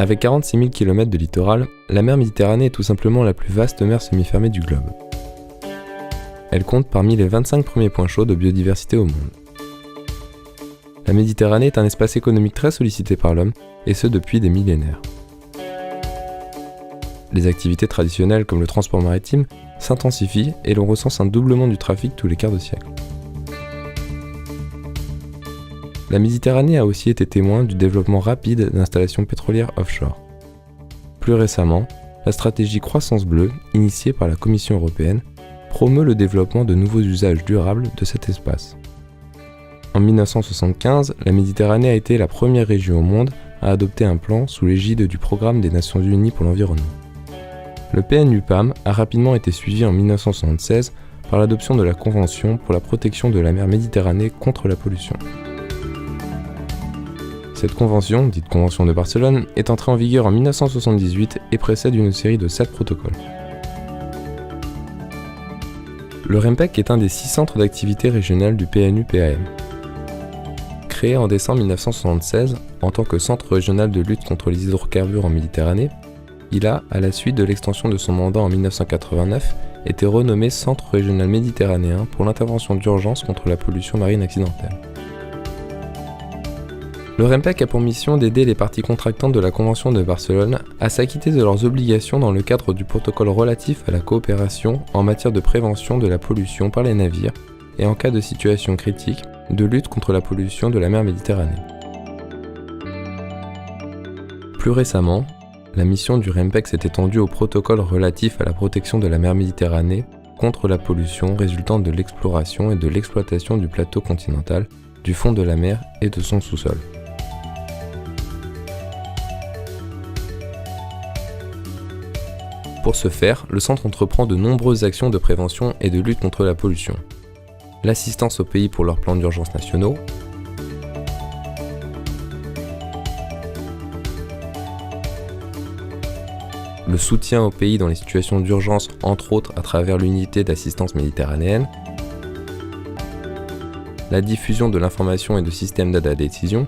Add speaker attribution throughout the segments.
Speaker 1: Avec 46 000 km de littoral, la mer Méditerranée est tout simplement la plus vaste mer semi-fermée du globe. Elle compte parmi les 25 premiers points chauds de biodiversité au monde. La Méditerranée est un espace économique très sollicité par l'homme, et ce depuis des millénaires. Les activités traditionnelles comme le transport maritime s'intensifient et l'on recense un doublement du trafic tous les quarts de siècle. La Méditerranée a aussi été témoin du développement rapide d'installations pétrolières offshore. Plus récemment, la stratégie Croissance Bleue, initiée par la Commission européenne, promeut le développement de nouveaux usages durables de cet espace. En 1975, la Méditerranée a été la première région au monde à adopter un plan sous l'égide du Programme des Nations Unies pour l'environnement. Le PNUPAM a rapidement été suivi en 1976 par l'adoption de la Convention pour la protection de la mer Méditerranée contre la pollution. Cette convention, dite Convention de Barcelone, est entrée en vigueur en 1978 et précède une série de 7 protocoles. Le REMPEC est un des 6 centres d'activité régionales du PNUPAM. Créé en décembre 1976 en tant que centre régional de lutte contre les hydrocarbures en Méditerranée, il a, à la suite de l'extension de son mandat en 1989, été renommé Centre régional méditerranéen pour l'intervention d'urgence contre la pollution marine accidentelle. Le REMPEC a pour mission d'aider les parties contractantes de la Convention de Barcelone à s'acquitter de leurs obligations dans le cadre du protocole relatif à la coopération en matière de prévention de la pollution par les navires et en cas de situation critique, de lutte contre la pollution de la mer Méditerranée. Plus récemment, la mission du REMPEC s'est étendue au protocole relatif à la protection de la mer Méditerranée contre la pollution résultant de l'exploration et de l'exploitation du plateau continental, du fond de la mer et de son sous-sol. Pour ce faire, le centre entreprend de nombreuses actions de prévention et de lutte contre la pollution. L'assistance aux pays pour leurs plans d'urgence nationaux, le soutien aux pays dans les situations d'urgence, entre autres à travers l'unité d'assistance méditerranéenne, la diffusion de l'information et de systèmes d'aide à la décision,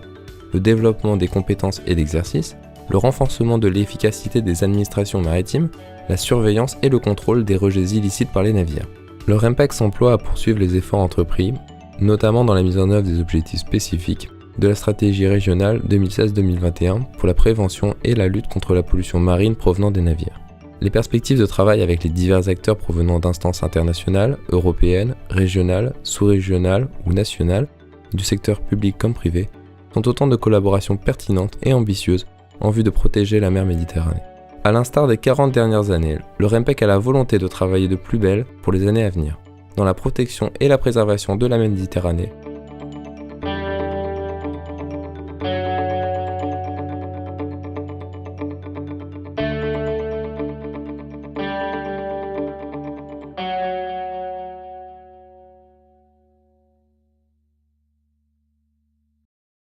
Speaker 1: le développement des compétences et d'exercice, le renforcement de l'efficacité des administrations maritimes, la surveillance et le contrôle des rejets illicites par les navires. Le REMPEC s'emploie à poursuivre les efforts entrepris, notamment dans la mise en œuvre des objectifs spécifiques de la stratégie régionale 2016-2021 pour la prévention et la lutte contre la pollution marine provenant des navires. Les perspectives de travail avec les divers acteurs provenant d'instances internationales, européennes, régionales, sous-régionales ou nationales, du secteur public comme privé, sont autant de collaborations pertinentes et ambitieuses en vue de protéger la mer Méditerranée. À l'instar des 40 dernières années, le REMPEC a la volonté de travailler de plus belle pour les années à venir, dans la protection et la préservation de la Méditerranée,